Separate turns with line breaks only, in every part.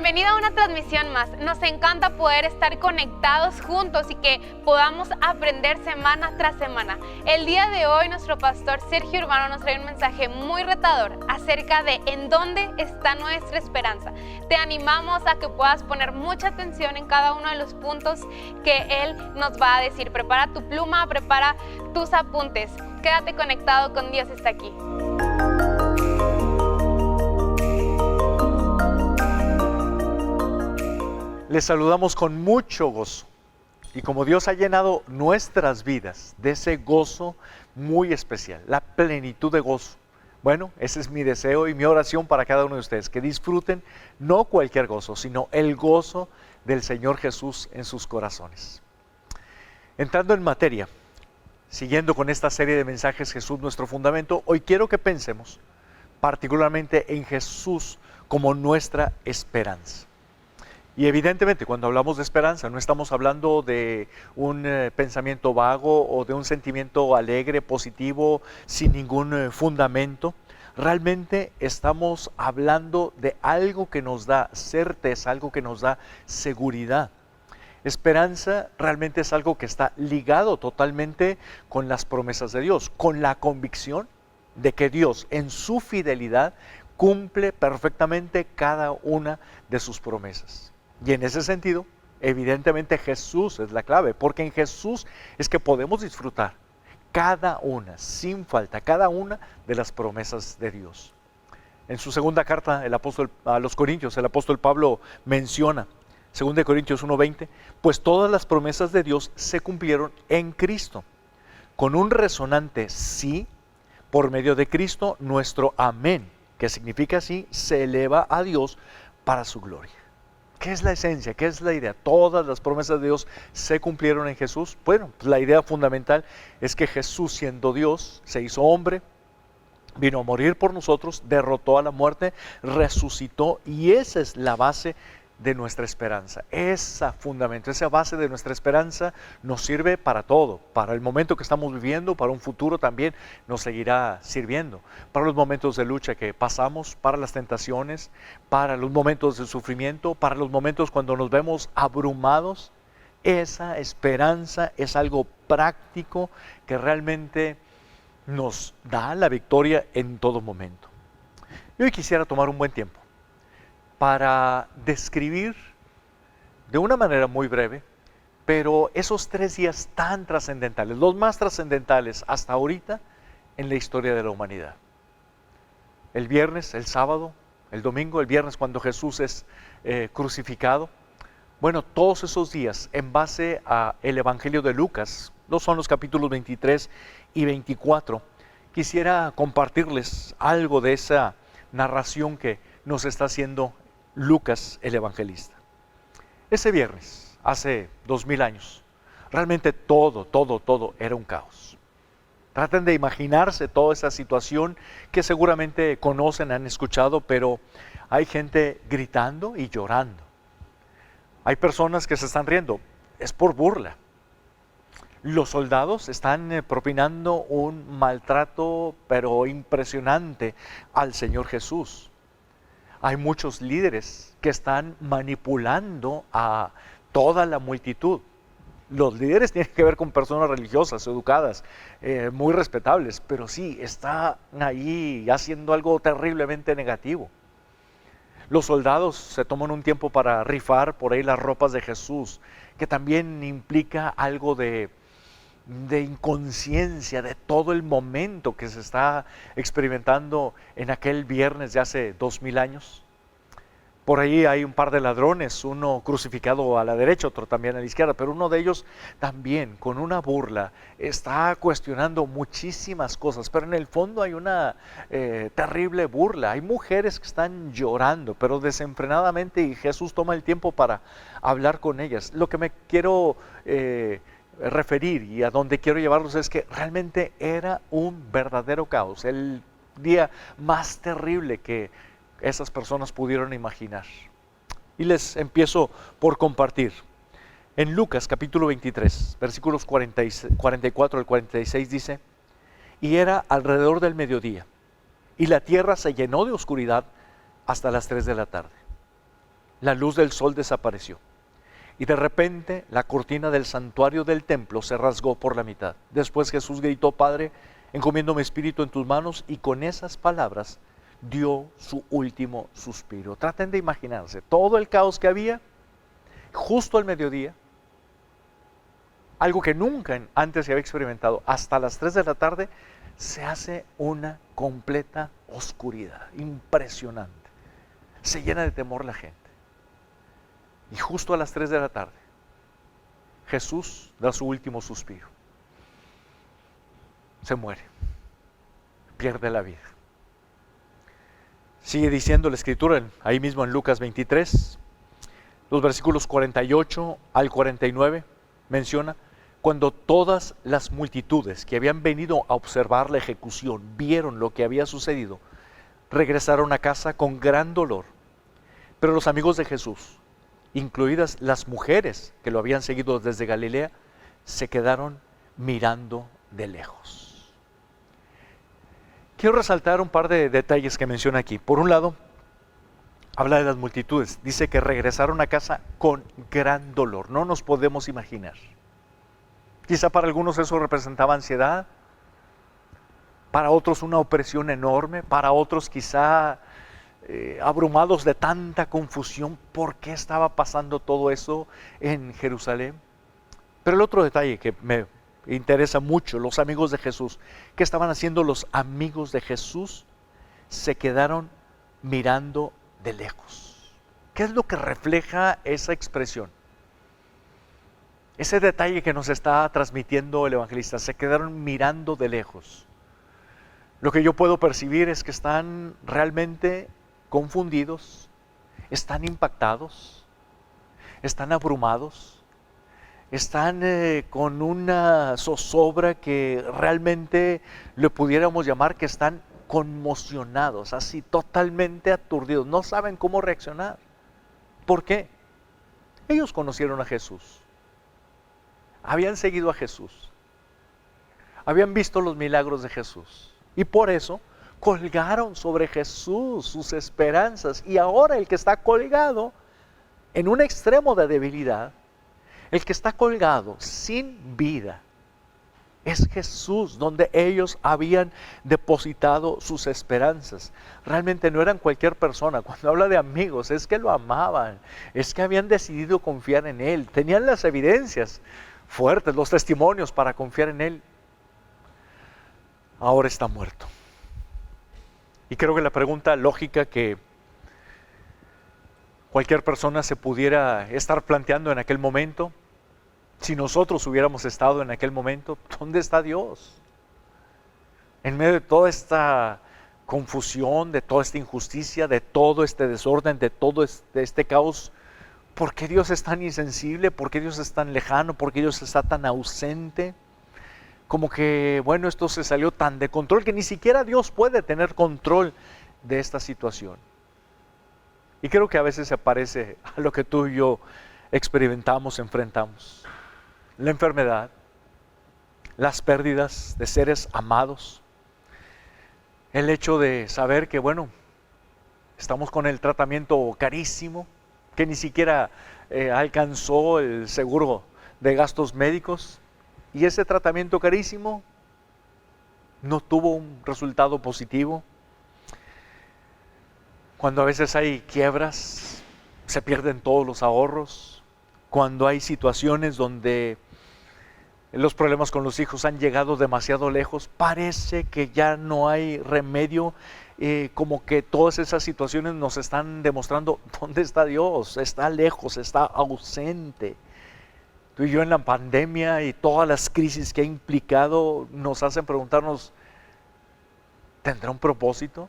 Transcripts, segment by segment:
Bienvenido a una transmisión más. Nos encanta poder estar conectados juntos y que podamos aprender semana tras semana. El día de hoy nuestro pastor Sergio Urbano nos trae un mensaje muy retador acerca de en dónde está nuestra esperanza. Te animamos a que puedas poner mucha atención en cada uno de los puntos que él nos va a decir. Prepara tu pluma, prepara tus apuntes. Quédate conectado con Dios está aquí.
Les saludamos con mucho gozo y como Dios ha llenado nuestras vidas de ese gozo muy especial, la plenitud de gozo. Bueno, ese es mi deseo y mi oración para cada uno de ustedes, que disfruten no cualquier gozo, sino el gozo del Señor Jesús en sus corazones. Entrando en materia, siguiendo con esta serie de mensajes Jesús nuestro fundamento, hoy quiero que pensemos particularmente en Jesús como nuestra esperanza. Y evidentemente cuando hablamos de esperanza no estamos hablando de un pensamiento vago o de un sentimiento alegre, positivo, sin ningún fundamento. Realmente estamos hablando de algo que nos da certeza, algo que nos da seguridad. Esperanza realmente es algo que está ligado totalmente con las promesas de Dios, con la convicción de que Dios en su fidelidad cumple perfectamente cada una de sus promesas. Y en ese sentido, evidentemente Jesús es la clave, porque en Jesús es que podemos disfrutar cada una, sin falta, cada una de las promesas de Dios. En su segunda carta a los Corintios, el apóstol Pablo menciona, 2 Corintios 1:20, pues todas las promesas de Dios se cumplieron en Cristo, con un resonante sí, por medio de Cristo, nuestro amén, que significa sí, se eleva a Dios para su gloria. ¿Qué es la esencia? ¿Qué es la idea? Todas las promesas de Dios se cumplieron en Jesús. Bueno, pues la idea fundamental es que Jesús, siendo Dios, se hizo hombre, vino a morir por nosotros, derrotó a la muerte, resucitó, y esa es la base de nuestra esperanza. Esa fundamento, esa base de nuestra esperanza nos sirve para todo, para el momento que estamos viviendo, para un futuro también nos seguirá sirviendo, para los momentos de lucha que pasamos, para las tentaciones, para los momentos de sufrimiento, para los momentos cuando nos vemos abrumados. Esa esperanza es algo práctico que realmente nos da la victoria en todo momento. Yo hoy quisiera tomar un buen tiempo para describir de una manera muy breve, pero esos 3 días tan trascendentales, los más trascendentales hasta ahorita en la historia de la humanidad. El viernes, el sábado, el domingo, el viernes cuando Jesús es crucificado. Bueno, todos esos días en base al Evangelio de Lucas, no son los capítulos 23 y 24, quisiera compartirles algo de esa narración que nos está haciendo Lucas el evangelista. Ese viernes, hace 2000 años, realmente todo era un caos. Traten de imaginarse toda esa situación que seguramente conocen, han escuchado, pero hay gente gritando y llorando. Hay personas que se están riendo, es por burla. Los soldados están propinando un maltrato, pero impresionante, al Señor Jesús. Hay muchos líderes que están manipulando a toda la multitud. Los líderes tienen que ver con personas religiosas, educadas, muy respetables, pero sí, están ahí haciendo algo terriblemente negativo. Los soldados se toman un tiempo para rifar por ahí las ropas de Jesús, que también implica algo de inconsciencia de todo el momento que se está experimentando en aquel viernes de hace 2000 años. Por ahí hay un par de ladrones, uno crucificado a la derecha, otro también a la izquierda, pero uno de ellos también con una burla está cuestionando muchísimas cosas, pero en el fondo hay una terrible burla. Hay mujeres que están llorando, pero desenfrenadamente, y Jesús toma el tiempo para hablar con ellas. Lo que me quiero referir y a donde quiero llevarlos es que realmente era un verdadero caos, el día más terrible que esas personas pudieron imaginar. Y les empiezo por compartir. En Lucas capítulo 23, versículos 44 al 46 dice: y era alrededor del mediodía, y la tierra se llenó de oscuridad hasta las 3 de la tarde. la luz del sol desapareció. Y de repente la cortina del santuario del templo se rasgó por la mitad. Después Jesús gritó: Padre, encomiendo mi espíritu en tus manos, y con esas palabras dio su último suspiro. Traten de imaginarse todo el caos que había, justo al mediodía, algo que nunca antes se había experimentado. Hasta las 3 de la tarde se hace una completa oscuridad, impresionante. Se llena de temor la gente. Y justo a las 3 de la tarde, Jesús da su último suspiro. Se muere, pierde la vida. Sigue diciendo la Escritura, ahí mismo en Lucas 23, los versículos 48 al 49, menciona: cuando todas las multitudes que habían venido a observar la ejecución vieron lo que había sucedido, regresaron a casa con gran dolor. Pero los amigos de Jesús, incluidas las mujeres que lo habían seguido desde Galilea, se quedaron mirando de lejos. Quiero resaltar un par de detalles que menciona aquí. Por un lado, habla de las multitudes. Dice que regresaron a casa con gran dolor. No nos podemos imaginar. Quizá para algunos eso representaba ansiedad, para otros una opresión enorme, para otros quizá abrumados de tanta confusión. ¿Por qué estaba pasando todo eso en Jerusalén? Pero el otro detalle que me interesa mucho, los amigos de Jesús. ¿Qué estaban haciendo los amigos de Jesús? Se quedaron mirando de lejos. ¿Qué es lo que refleja esa expresión? Ese detalle que nos está transmitiendo el evangelista: se quedaron mirando de lejos. Lo que yo puedo percibir es que están realmente confundidos, están impactados, están abrumados, están con una zozobra que realmente le pudiéramos llamar que están conmocionados, así totalmente aturdidos, no saben cómo reaccionar. ¿Por qué? Ellos conocieron a Jesús, habían seguido a Jesús, habían visto los milagros de Jesús, y por eso colgaron sobre Jesús sus esperanzas. Y ahora el que está colgado en un extremo de debilidad, el que está colgado sin vida, es Jesús, donde ellos habían depositado sus esperanzas. Realmente no eran cualquier persona. Cuando habla de amigos, es que lo amaban, es que habían decidido confiar en Él, tenían las evidencias fuertes, los testimonios para confiar en Él. Ahora está muerto. Y creo que la pregunta lógica que cualquier persona se pudiera estar planteando en aquel momento, si nosotros hubiéramos estado en aquel momento: ¿dónde está Dios? En medio de toda esta confusión, de toda esta injusticia, de todo este desorden, de todo este caos, ¿por qué Dios es tan insensible? ¿Por qué Dios es tan lejano? ¿Por qué Dios está tan ausente? Como que, bueno, esto se salió tan de control que ni siquiera Dios puede tener control de esta situación. Y creo que a veces se parece a lo que tú y yo experimentamos, enfrentamos. La enfermedad, las pérdidas de seres amados, el hecho de saber que, bueno, estamos con el tratamiento carísimo, que ni siquiera alcanzó el seguro de gastos médicos, y ese tratamiento carísimo no tuvo un resultado positivo. Cuando a veces hay quiebras, se pierden todos los ahorros. Cuando hay situaciones donde los problemas con los hijos han llegado demasiado lejos, parece que ya no hay remedio. Como que todas esas situaciones nos están demostrando dónde está Dios. Está lejos, está ausente. Tú y yo en la pandemia y todas las crisis que ha implicado nos hacen preguntarnos: ¿tendrá un propósito?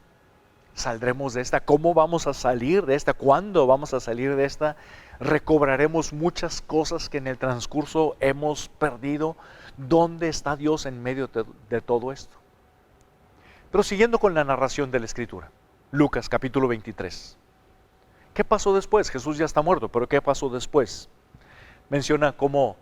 ¿Saldremos de esta? ¿Cómo vamos a salir de esta? ¿Cuándo vamos a salir de esta? ¿Recobraremos muchas cosas que en el transcurso hemos perdido? ¿Dónde está Dios en medio de todo esto? Pero siguiendo con la narración de la Escritura, Lucas capítulo 23. ¿Qué pasó después? Jesús ya está muerto, pero ¿qué pasó después? Menciona cómo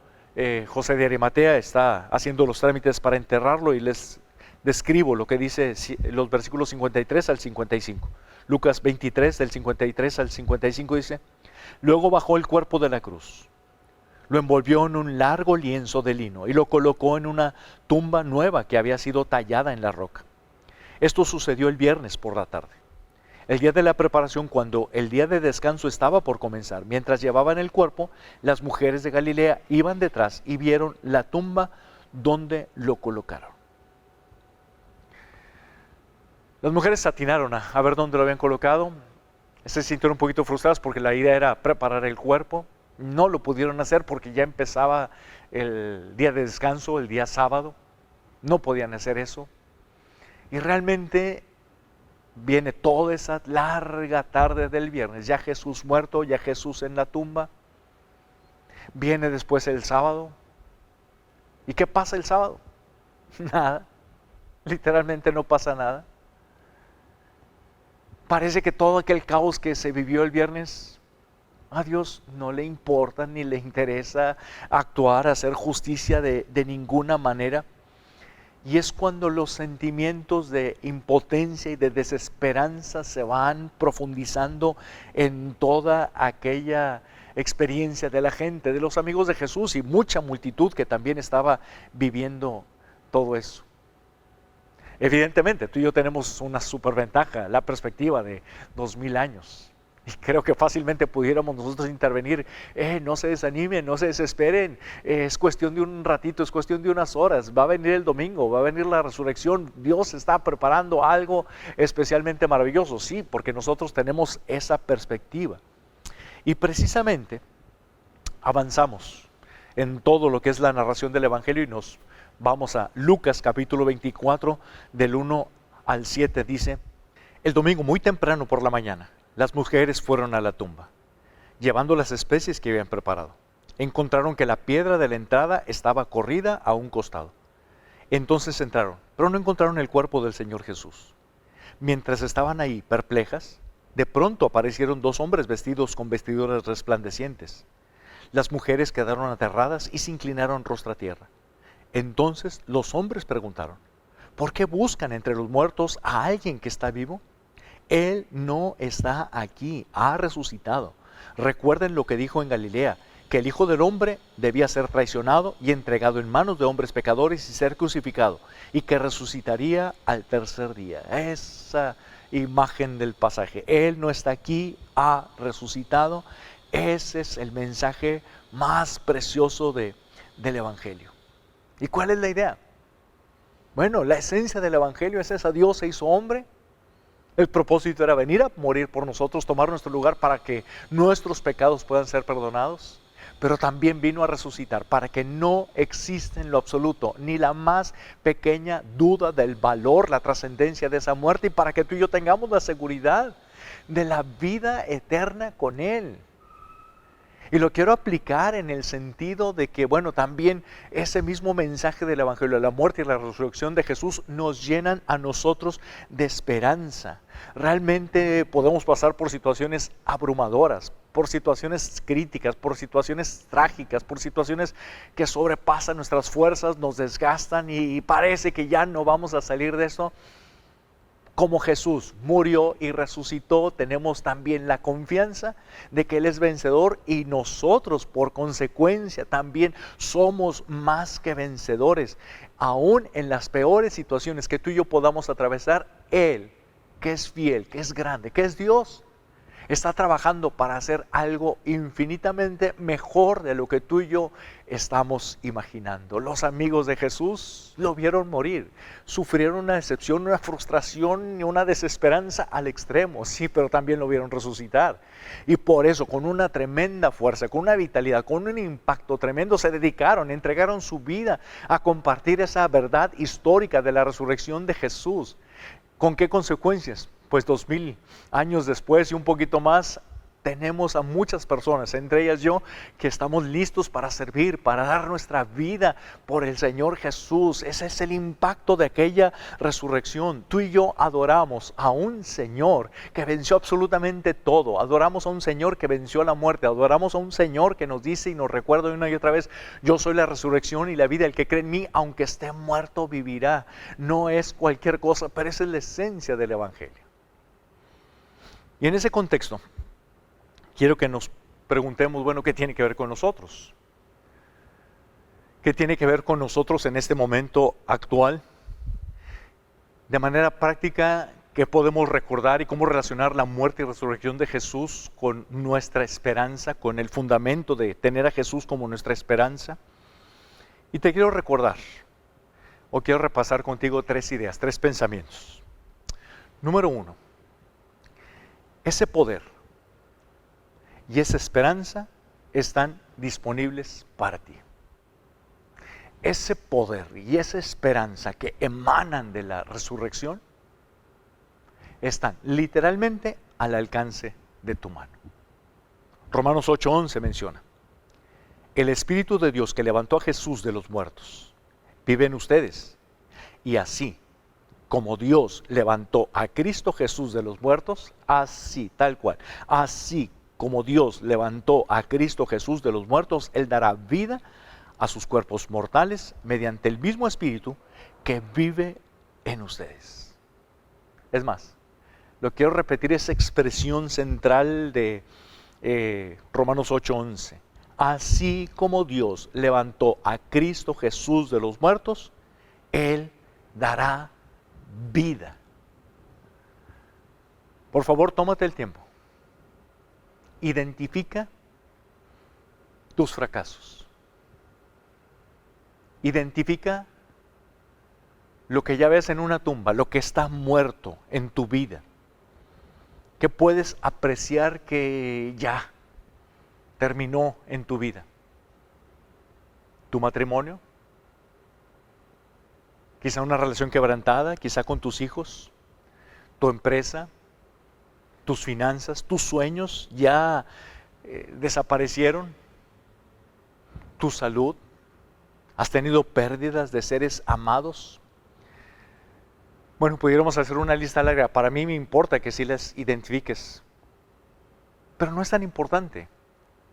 José de Arimatea está haciendo los trámites para enterrarlo, y les describo lo que dice los versículos 53 al 55. Lucas 23, del 53 al 55 dice: Luego bajó el cuerpo de la cruz, lo envolvió en un largo lienzo de lino y lo colocó en una tumba nueva que había sido tallada en la roca. Esto sucedió el viernes por la tarde, el día de la preparación, cuando el día de descanso estaba por comenzar. Mientras llevaban el cuerpo, las mujeres de Galilea iban detrás y vieron la tumba donde lo colocaron. Las mujeres atinaron a ver dónde lo habían colocado. Se sintieron un poquito frustradas porque la idea era preparar el cuerpo. No lo pudieron hacer porque ya empezaba el día de descanso, el día sábado. No podían hacer eso. Y realmente viene toda esa larga tarde del viernes, ya Jesús muerto, ya Jesús en la tumba. Viene después el sábado. ¿Y qué pasa el sábado? Nada. Literalmente no pasa nada. Parece que todo aquel caos que se vivió el viernes, a Dios no le importa ni le interesa actuar, hacer justicia de ninguna manera. Y es cuando los sentimientos de impotencia y de desesperanza se van profundizando en toda aquella experiencia de la gente, de los amigos de Jesús y mucha multitud que también estaba viviendo todo eso. Evidentemente, tú y yo tenemos una superventaja, la perspectiva de 2000 años. Y creo que fácilmente pudiéramos nosotros intervenir. No se desanimen, no se desesperen. Es cuestión de un ratito, es cuestión de unas horas. Va a venir el domingo, va a venir la resurrección. Dios está preparando algo especialmente maravilloso. Sí, porque nosotros tenemos esa perspectiva. Y precisamente avanzamos en todo lo que es la narración del Evangelio y nos vamos a Lucas capítulo 24 del 1 al 7. Dice: el domingo muy temprano por la mañana, las mujeres fueron a la tumba, llevando las especies que habían preparado. Encontraron que la piedra de la entrada estaba corrida a un costado. Entonces entraron, pero no encontraron el cuerpo del Señor Jesús. Mientras estaban ahí perplejas, de pronto aparecieron dos hombres vestidos con vestiduras resplandecientes. Las mujeres quedaron aterradas y se inclinaron rostro a tierra. Entonces los hombres preguntaron: ¿por qué buscan entre los muertos a alguien que está vivo? Él no está aquí, ha resucitado. Recuerden lo que dijo en Galilea, que el Hijo del Hombre debía ser traicionado y entregado en manos de hombres pecadores y ser crucificado, y que resucitaría al tercer día. Esa imagen del pasaje. Él no está aquí, ha resucitado. Ese es el mensaje más precioso del Evangelio. ¿Y cuál es la idea? Bueno, la esencia del Evangelio es esa: Dios se hizo hombre. El propósito era venir a morir por nosotros, tomar nuestro lugar para que nuestros pecados puedan ser perdonados. Pero también vino a resucitar para que no exista en lo absoluto ni la más pequeña duda del valor, la trascendencia de esa muerte, y para que tú y yo tengamos la seguridad de la vida eterna con Él. Y lo quiero aplicar en el sentido de que, bueno, también ese mismo mensaje del Evangelio, la muerte y la resurrección de Jesús, nos llenan a nosotros de esperanza. Realmente podemos pasar por situaciones abrumadoras, por situaciones críticas, por situaciones trágicas, por situaciones que sobrepasan nuestras fuerzas, nos desgastan y parece que ya no vamos a salir de eso. Como Jesús murió y resucitó, tenemos también la confianza de que Él es vencedor, y nosotros por consecuencia también somos más que vencedores. Aún en las peores situaciones que tú y yo podamos atravesar, Él, que es fiel, que es grande, que es Dios, está trabajando para hacer algo infinitamente mejor de lo que tú y yo estamos imaginando. Los amigos de Jesús lo vieron morir, sufrieron una decepción, una frustración y una desesperanza al extremo, sí, pero también lo vieron resucitar. Y por eso, con una tremenda fuerza, con una vitalidad, con un impacto tremendo, se dedicaron, entregaron su vida a compartir esa verdad histórica de la resurrección de Jesús. ¿Con qué consecuencias? Pues 2000 años después y un poquito más, tenemos a muchas personas, entre ellas yo, que estamos listos para servir, para dar nuestra vida por el Señor Jesús. Ese es el impacto de aquella resurrección. Tú y yo adoramos a un Señor que venció absolutamente todo. Adoramos a un Señor que venció la muerte. Adoramos a un Señor que nos dice y nos recuerda una y otra vez: yo soy la resurrección y la vida. El que cree en mí, aunque esté muerto, vivirá. No es cualquier cosa, pero esa es la esencia del Evangelio. Y en ese contexto, quiero que nos preguntemos, bueno, ¿qué tiene que ver con nosotros? ¿Qué tiene que ver con nosotros en este momento actual? De manera práctica, ¿qué podemos recordar y cómo relacionar la muerte y resurrección de Jesús con nuestra esperanza, con el fundamento de tener a Jesús como nuestra esperanza? Y te quiero recordar, o quiero repasar contigo 3 ideas, 3 pensamientos. Número 1, ese poder y esa esperanza están disponibles para ti. Ese poder y esa esperanza que emanan de la resurrección están literalmente al alcance de tu mano. Romanos 8:11 menciona: el Espíritu de Dios que levantó a Jesús de los muertos vive en ustedes, y así como Dios levantó a Cristo Jesús de los muertos, así, tal cual, así como Dios levantó a Cristo Jesús de los muertos, Él dará vida a sus cuerpos mortales mediante el mismo Espíritu que vive en ustedes. Es más, lo quiero repetir, esa expresión central de Romanos 8:11. Así como Dios levantó a Cristo Jesús de los muertos, Él dará vida. Por favor, tómate el tiempo. Identifica tus fracasos. Identifica lo que ya ves en una tumba, lo que está muerto en tu vida, que puedes apreciar que ya terminó en tu vida. Tu matrimonio, quizá una relación quebrantada, quizá con tus hijos, tu empresa, tus finanzas, tus sueños ya desaparecieron, tu salud, has tenido pérdidas de seres amados. Bueno, pudiéramos hacer una lista larga. Para mí me importa que sí las identifiques, pero no es tan importante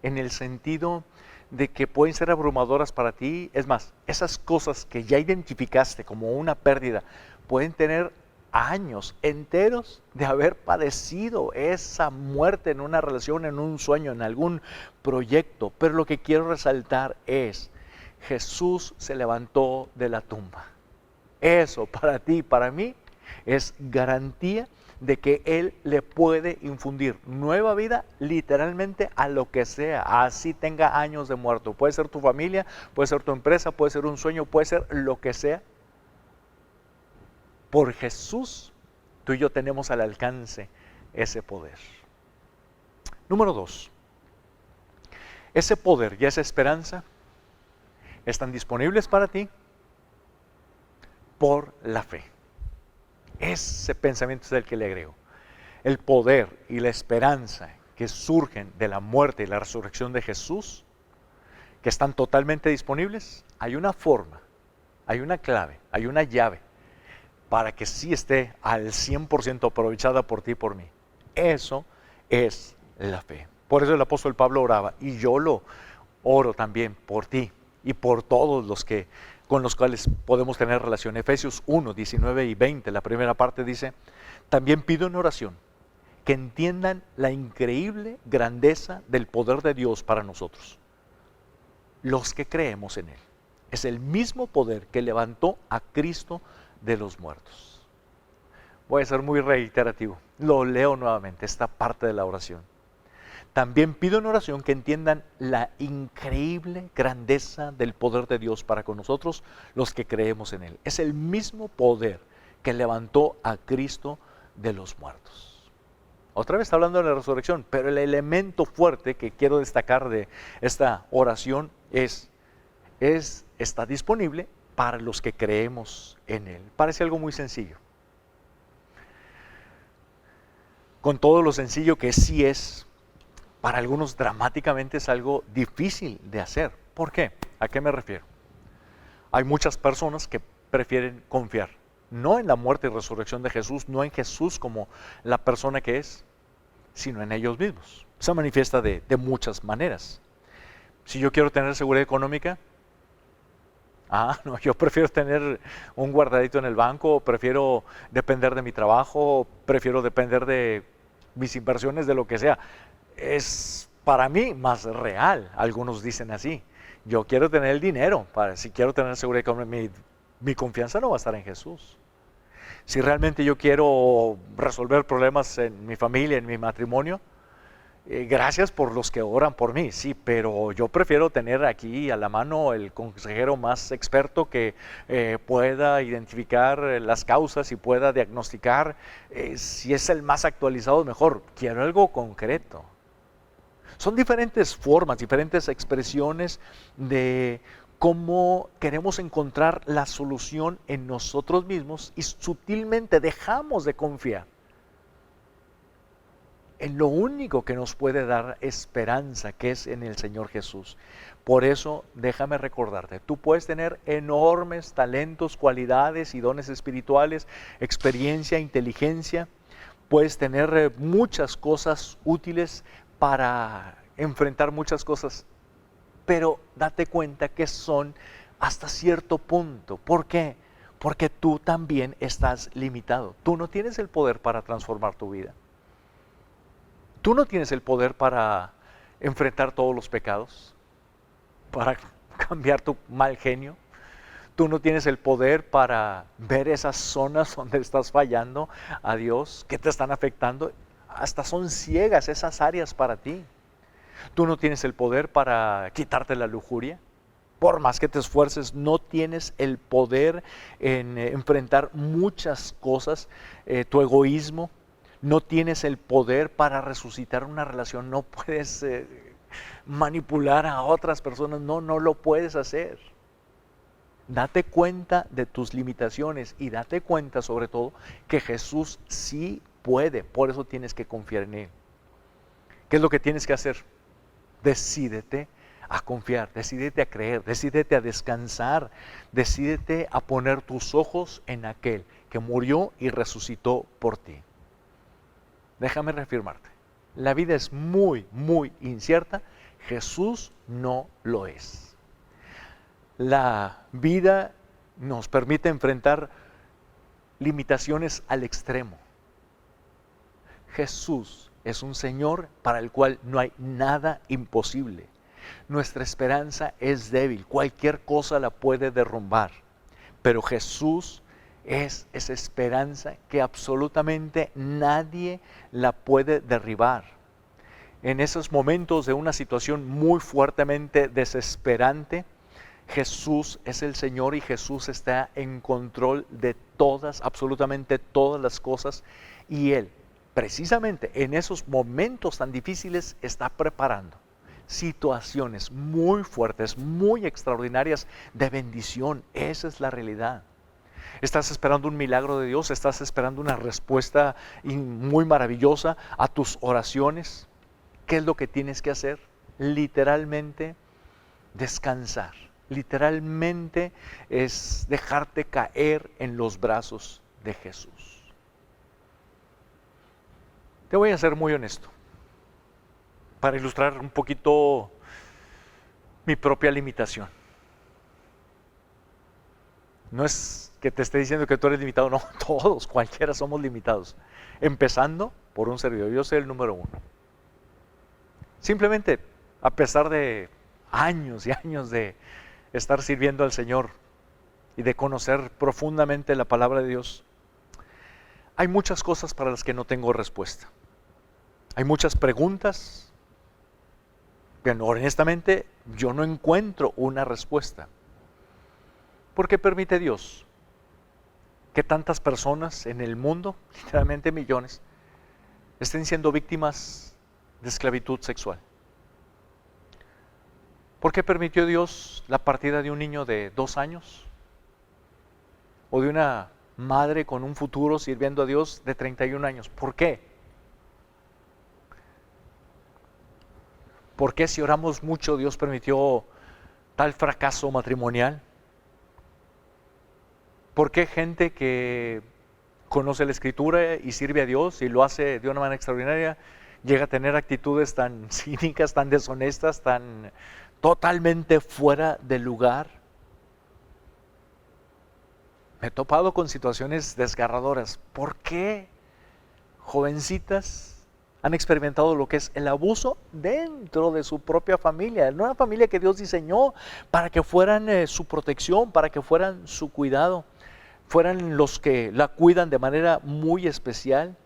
en el sentido de que pueden ser abrumadoras para ti. Es más, esas cosas que ya identificaste como una pérdida pueden tener años enteros de haber padecido esa muerte en una relación, en un sueño, en algún proyecto. Pero lo que quiero resaltar es: Jesús se levantó de la tumba. Eso para ti, para mí, es garantía de que Él le puede infundir nueva vida literalmente a lo que sea, así tenga años de muerto. Puede ser tu familia, puede ser tu empresa, puede ser un sueño, puede ser lo que sea. Por Jesús, tú y yo tenemos al alcance ese poder. Número 2, ese poder y esa esperanza están disponibles para ti por la fe. Ese pensamiento es el que le agrego. El poder y la esperanza que surgen de la muerte y la resurrección de Jesús, que están totalmente disponibles, hay una forma, hay una clave, hay una llave para que sí esté al 100% aprovechada por ti y por mí. Eso es la fe. Por eso el apóstol Pablo oraba, y yo lo oro también por ti y por todos los que con los cuales podemos tener relación. Efesios 1, 19 y 20, la primera parte dice: también pido en oración que entiendan la increíble grandeza del poder de Dios para nosotros, los que creemos en Él. Es el mismo poder que levantó a Cristo de los muertos. Voy a ser muy reiterativo, lo leo nuevamente, esta parte de la oración. También pido en oración que entiendan la increíble grandeza del poder de Dios para con nosotros, los que creemos en Él. Es el mismo poder que levantó a Cristo de los muertos. Otra vez está hablando de la resurrección, pero el elemento fuerte que quiero destacar de esta oración está disponible para los que creemos en Él. Parece algo muy sencillo. Con todo lo sencillo que sí es, para algunos dramáticamente es algo difícil de hacer. ¿Por qué? ¿A qué me refiero? Hay muchas personas que prefieren confiar, no en la muerte y resurrección de Jesús, no en Jesús como la persona que es, sino en ellos mismos. Se manifiesta de muchas maneras. Si yo quiero tener seguridad económica, no, yo prefiero tener un guardadito en el banco, prefiero depender de mi trabajo, prefiero depender de mis inversiones, de lo que sea. Es para mí, más real. Algunos dicen así. Yo quiero tener el dinero, si quiero tener seguridad, mi confianza no va a estar en Jesús. Si realmente yo quiero resolver problemas en mi familia, en mi matrimonio, gracias por los que oran por mí, sí, pero yo prefiero tener aquí a la mano el consejero más experto que pueda identificar las causas y pueda diagnosticar. Si es el más actualizado, mejor. Quiero algo concreto. Son diferentes formas, diferentes expresiones de cómo queremos encontrar la solución en nosotros mismos y sutilmente dejamos de confiar en lo único que nos puede dar esperanza, que es en el Señor Jesús. Por eso, déjame recordarte, tú puedes tener enormes talentos, cualidades y dones espirituales, experiencia, inteligencia, puedes tener muchas cosas útiles para enfrentar muchas cosas, pero date cuenta que son hasta cierto punto. ¿Por qué? Porque tú también estás limitado. Tú no tienes el poder para transformar tu vida. Tú no tienes el poder para enfrentar todos los pecados, para cambiar tu mal genio. Tú no tienes el poder para ver esas zonas donde estás fallando a Dios, que te están afectando. Hasta son ciegas esas áreas para ti. Tú no tienes el poder para quitarte la lujuria. Por más que te esfuerces, no tienes el poder en enfrentar muchas cosas. Tu egoísmo. No tienes el poder para resucitar una relación. No puedes manipular a otras personas. No lo puedes hacer. Date cuenta de tus limitaciones y date cuenta sobre todo que Jesús sí puede. Por eso tienes que confiar en Él. ¿Qué es lo que tienes que hacer? Decídete a confiar, decídete a creer, decídete a descansar, decídete a poner tus ojos en aquel que murió y resucitó por ti. Déjame reafirmarte, la vida es muy, muy incierta, Jesús no lo es. La vida nos permite enfrentar limitaciones al extremo. Jesús es un Señor para el cual no hay nada imposible. Nuestra esperanza es débil, cualquier cosa la puede derrumbar, pero Jesús es esa esperanza que absolutamente nadie la puede derribar. En esos momentos de una situación muy fuertemente desesperante, Jesús es el Señor y Jesús está en control de todas, absolutamente todas las cosas, y Él, precisamente en esos momentos tan difíciles, está preparando situaciones muy fuertes, muy extraordinarias de bendición. Esa es la realidad. Estás esperando un milagro de Dios, estás esperando una respuesta muy maravillosa a tus oraciones. ¿Qué es lo que tienes que hacer? Literalmente descansar. Literalmente es dejarte caer en los brazos de Jesús. Te voy a ser muy honesto, para ilustrar un poquito mi propia limitación. No es que te esté diciendo que tú eres limitado, no, todos, cualquiera somos limitados. Empezando por un servidor, yo soy el número uno. Simplemente, a pesar de años y años de estar sirviendo al Señor y de conocer profundamente la palabra de Dios, hay muchas cosas para las que no tengo respuesta. Hay muchas preguntas. Bien, honestamente, yo no encuentro una respuesta. ¿Por qué permite Dios que tantas personas en el mundo, literalmente millones, estén siendo víctimas de esclavitud sexual? ¿Por qué permitió Dios la partida de un niño de 2 años? ¿O de una madre con un futuro sirviendo a Dios de 31 años? ¿Por qué? ¿Por qué si oramos mucho Dios permitió tal fracaso matrimonial? ¿Por qué gente que conoce la Escritura y sirve a Dios y lo hace de una manera extraordinaria llega a tener actitudes tan cínicas, tan deshonestas, tan totalmente fuera de lugar? Me he topado con situaciones desgarradoras. ¿Por qué jovencitas han experimentado lo que es el abuso dentro de su propia familia, en una familia que Dios diseñó para que fueran su protección, para que fueran su cuidado, fueran los que la cuidan de manera muy especial.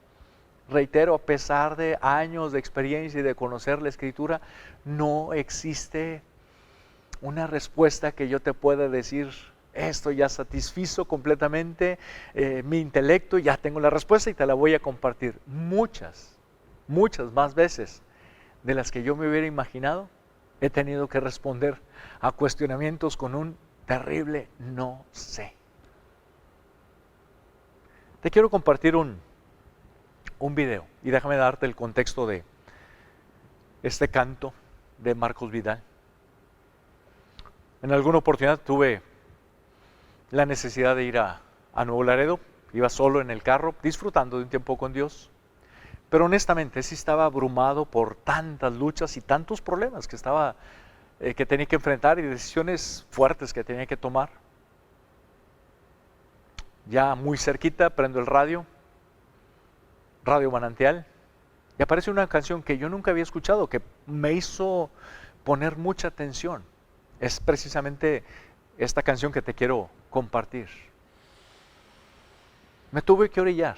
Reitero, a pesar de años de experiencia y de conocer la Escritura, no existe una respuesta que yo te pueda decir, esto ya satisfizo completamente mi intelecto, ya tengo la respuesta y te la voy a compartir. Muchas más veces de las que yo me hubiera imaginado, he tenido que responder a cuestionamientos con un terrible no sé. Te quiero compartir un video y déjame darte el contexto de este canto de Marcos Vidal. En alguna oportunidad tuve la necesidad de ir a Nuevo Laredo, iba solo en el carro, disfrutando de un tiempo con Dios, pero honestamente sí estaba abrumado por tantas luchas y tantos problemas que tenía que enfrentar y decisiones fuertes que tenía que tomar. Ya muy cerquita prendo el Radio Manantial, y aparece una canción que yo nunca había escuchado, que me hizo poner mucha atención. Es precisamente esta canción que te quiero compartir. Me tuve que orillar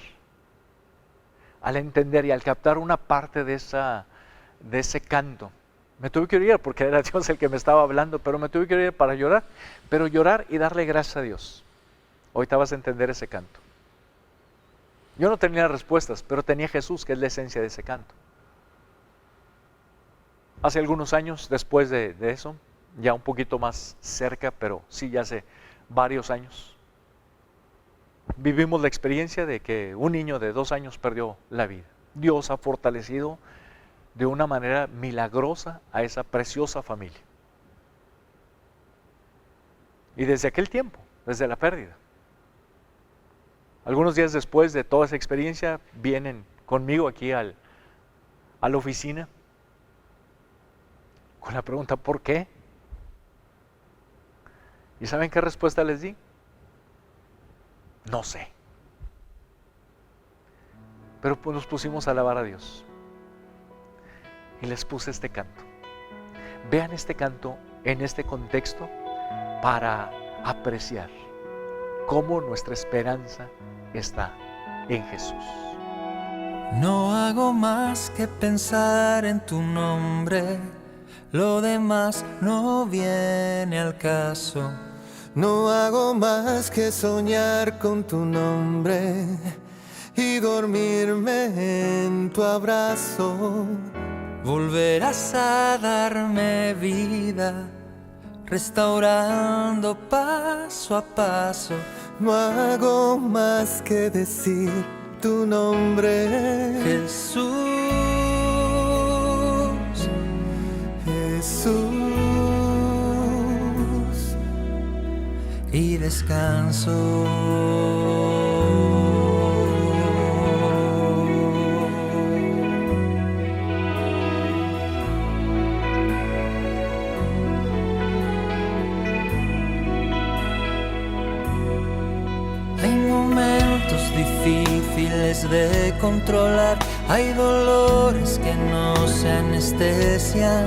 al entender y al captar una parte de ese canto. Me tuve que orillar porque era Dios el que me estaba hablando, pero me tuve que orillar para llorar, pero llorar y darle gracias a Dios. Hoy te vas a entender ese canto. Yo no tenía respuestas, pero tenía Jesús, que es la esencia de ese canto. Hace algunos años, después de eso, ya un poquito más cerca, pero sí, ya hace varios años, vivimos la experiencia de que un niño de 2 años perdió la vida. Dios ha fortalecido de una manera milagrosa a esa preciosa familia. Y desde aquel tiempo, desde la pérdida, algunos días después de toda esa experiencia, vienen conmigo aquí a la oficina con la pregunta, ¿por qué? ¿Y saben qué respuesta les di? No sé. Pero pues nos pusimos a alabar a Dios. Y les puse este canto. Vean este canto en este contexto para apreciar cómo nuestra esperanza está en Jesús.
No hago más que pensar en tu nombre, lo demás no viene al caso.
No hago más que soñar con tu nombre y dormirme en tu abrazo.
Volverás a darme vida, restaurando paso a paso.
No hago más que decir tu nombre,
Jesús,
Jesús.
Y descanso. Hay momentos difíciles de controlar, hay dolores que no se anestesian,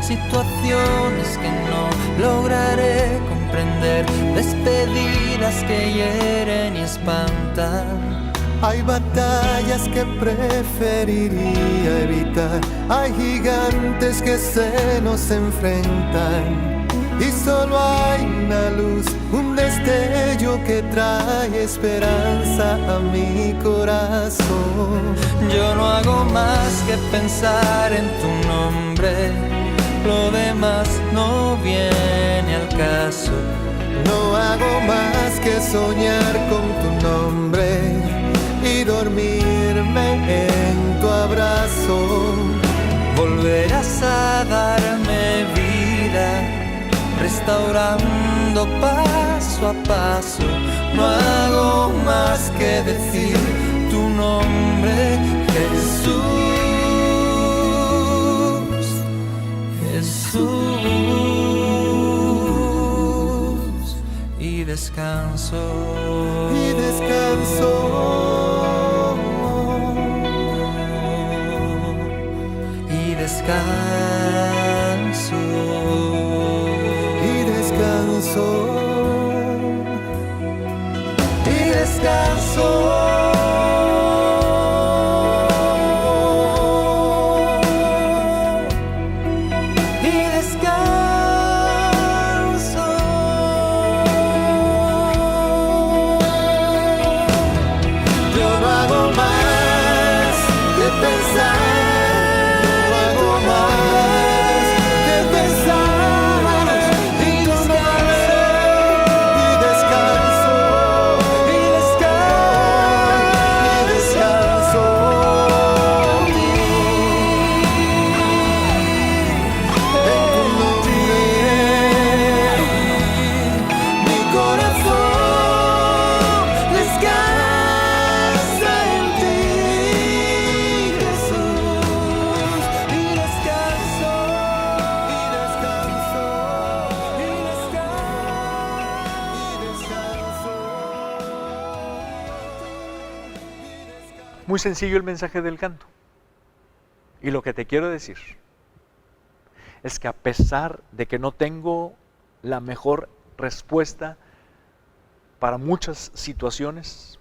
situaciones que no lograré comprender, despedidas que hieren y espantan.
Hay batallas que preferiría evitar, hay gigantes que se nos enfrentan. Y solo hay una luz, un destello que trae esperanza a mi corazón.
Yo no hago más que pensar en tu nombre, lo demás no viene al caso.
No hago más que soñar con tu nombre y dormirme en tu abrazo.
Volverás a darme vida, restaurando paso a paso. No hago más que decir tu nombre, Jesús, Jesús. Y descanso.
Y descanso.
descanso.
Y descanso. Y descanso.
Muy sencillo el mensaje del canto. Y lo que te quiero decir es que a pesar de que no tengo la mejor respuesta para muchas situaciones,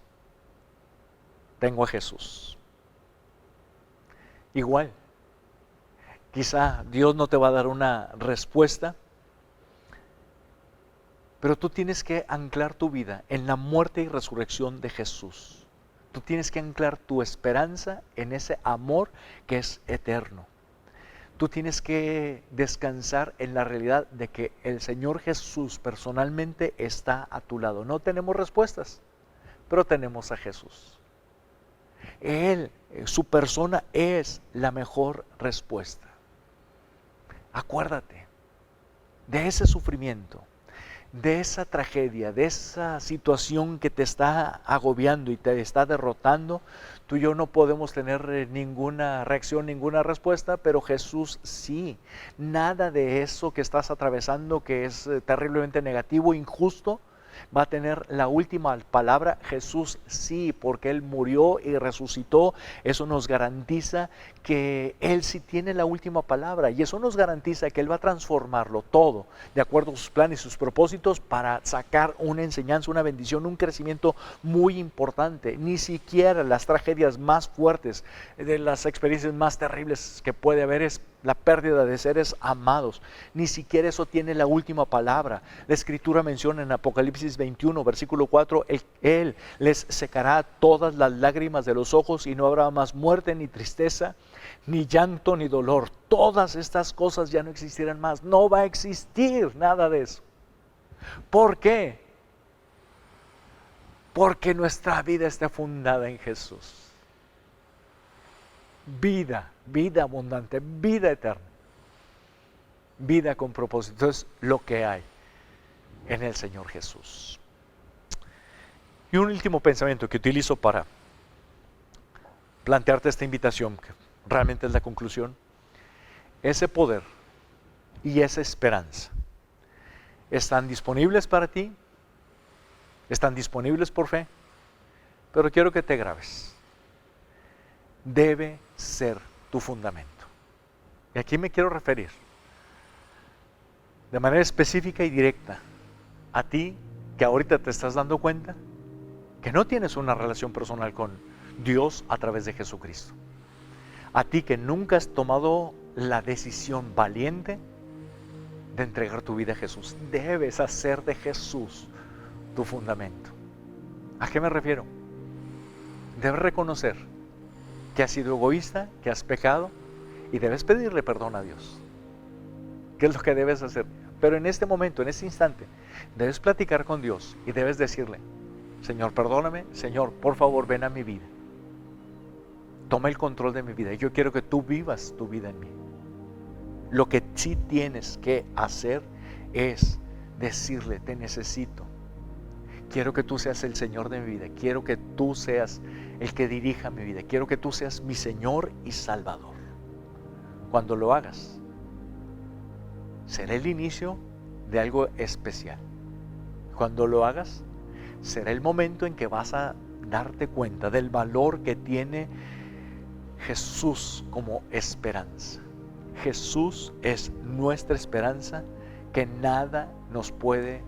tengo a Jesús. Igual, quizá Dios no te va a dar una respuesta, pero tú tienes que anclar tu vida en la muerte y resurrección de Jesús. Tú tienes que anclar tu esperanza en ese amor que es eterno. Tú tienes que descansar en la realidad de que el Señor Jesús personalmente está a tu lado. No tenemos respuestas, pero tenemos a Jesús. Él, su persona es la mejor respuesta. Acuérdate de ese sufrimiento, de esa tragedia, de esa situación que te está agobiando y te está derrotando. Tú y yo no podemos tener ninguna reacción, ninguna respuesta, pero Jesús sí. Nada de eso que estás atravesando, que es terriblemente negativo, injusto, va a tener la última palabra. Jesús sí, porque Él murió y resucitó. Eso nos garantiza que Él sí tiene la última palabra, y eso nos garantiza que Él va a transformarlo todo de acuerdo a sus planes y sus propósitos para sacar una enseñanza, una bendición, un crecimiento muy importante. Ni siquiera las tragedias más fuertes, de las experiencias más terribles que puede haber, es la pérdida de seres amados. Ni siquiera eso tiene la última palabra. La Escritura menciona en Apocalipsis 21, versículo 4, Él les secará todas las lágrimas de los ojos y no habrá más muerte, ni tristeza, ni llanto, ni dolor. Todas estas cosas ya no existirán más. No va a existir nada de eso. ¿Por qué? Porque nuestra vida está fundada en Jesús. Vida, vida abundante, vida eterna, vida con propósito, es lo que hay en el Señor Jesús. Y un último pensamiento que utilizo para plantearte esta invitación, que realmente es la conclusión: ese poder y esa esperanza están disponibles para ti, están disponibles por fe, pero quiero que te grabes: debe ser tu fundamento. Y aquí me quiero referir de manera específica y directa a ti que ahorita te estás dando cuenta que no tienes una relación personal con Dios a través de Jesucristo. A ti que nunca has tomado la decisión valiente de entregar tu vida a Jesús. Debes hacer de Jesús tu fundamento. ¿A qué me refiero? Debes reconocer que has sido egoísta, que has pecado, y debes pedirle perdón a Dios. ¿Qué es lo que debes hacer? Pero en este momento, en este instante, debes platicar con Dios y debes decirle: Señor, perdóname, Señor, por favor, ven a mi vida. Toma el control de mi vida. Yo quiero que tú vivas tu vida en mí. Lo que sí tienes que hacer es decirle: te necesito. Quiero que tú seas el Señor de mi vida. Quiero que tú seas el que dirija mi vida. Quiero que tú seas mi Señor y Salvador. Cuando lo hagas, será el inicio de algo especial. Cuando lo hagas, será el momento en que vas a darte cuenta del valor que tiene Jesús como esperanza. Jesús es nuestra esperanza que nada nos puede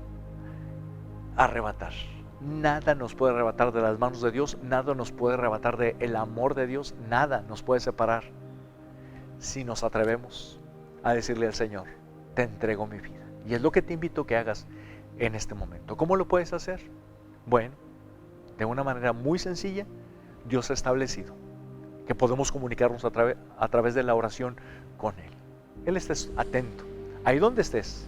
arrebatar. Nada nos puede arrebatar de las manos de Dios, nada nos puede arrebatar del amor de Dios, nada nos puede separar. Si nos atrevemos a decirle al Señor, te entrego mi vida. Y es lo que te invito a que hagas en este momento. ¿Cómo lo puedes hacer? Bueno, de una manera muy sencilla, Dios ha establecido que podemos comunicarnos a través de la oración con Él. Él está atento, ahí donde estés.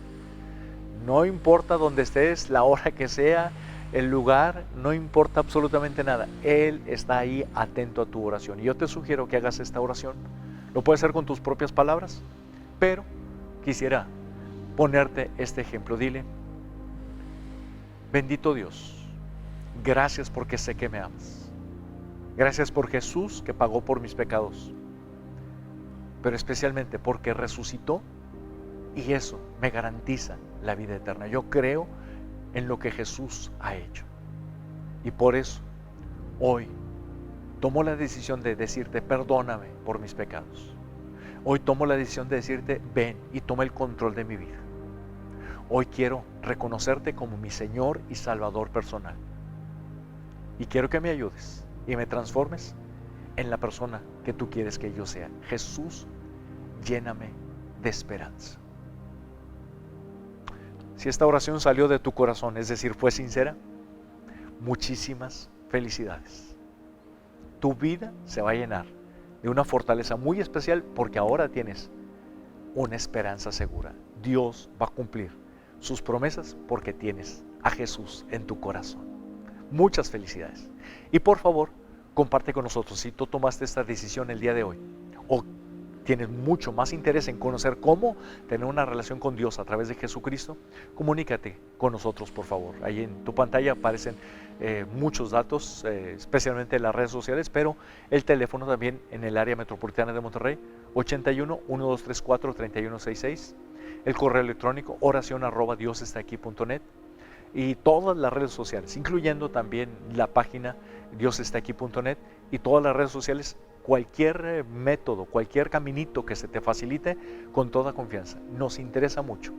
No importa dónde estés, la hora que sea, el lugar, no importa absolutamente nada. Él está ahí atento a tu oración. Y yo te sugiero que hagas esta oración. Lo puedes hacer con tus propias palabras, pero quisiera ponerte este ejemplo. Dile, bendito Dios, gracias porque sé que me amas. Gracias por Jesús que pagó por mis pecados, pero especialmente porque resucitó y eso me garantiza la vida eterna. Yo creo en lo que Jesús ha hecho y por eso hoy tomo la decisión de decirte perdóname por mis pecados. Hoy tomo la decisión de decirte ven y toma el control de mi vida. Hoy quiero reconocerte como mi Señor y Salvador personal y quiero que me ayudes y me transformes en la persona que tú quieres que yo sea. Jesús, lléname de esperanza. Si esta oración salió de tu corazón, es decir, fue sincera, muchísimas felicidades. Tu vida se va a llenar de una fortaleza muy especial porque ahora tienes una esperanza segura. Dios va a cumplir sus promesas porque tienes a Jesús en tu corazón. Muchas felicidades. Y por favor, comparte con nosotros si tú tomaste esta decisión el día de hoy o tienes mucho más interés en conocer cómo tener una relación con Dios a través de Jesucristo, comunícate con nosotros, por favor. Ahí en tu pantalla aparecen muchos datos, especialmente en las redes sociales, pero el teléfono también en el área metropolitana de Monterrey, 81-1234-3166, el correo electrónico oracion@diosestaaquí.net y todas las redes sociales, incluyendo también la página diosestaaquí.net y todas las redes sociales. Cualquier método, cualquier caminito que se te facilite, con toda confianza. Nos interesa mucho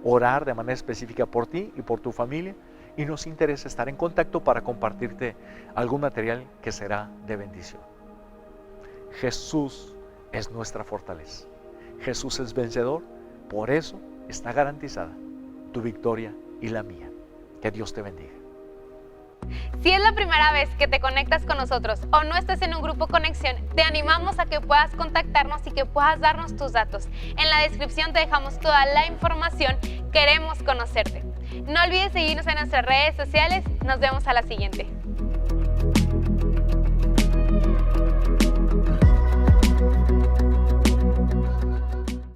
orar de manera específica por ti y por tu familia y nos interesa estar en contacto para compartirte algún material que será de bendición. Jesús es nuestra fortaleza. Jesús es vencedor, por eso está garantizada tu victoria y la mía. Que Dios te bendiga.
Si es la primera vez que te conectas con nosotros o no estás en un grupo Conexión, te animamos a que puedas contactarnos y que puedas darnos tus datos. En la descripción te dejamos toda la información. Queremos conocerte. No olvides seguirnos en nuestras redes sociales. Nos vemos a la siguiente.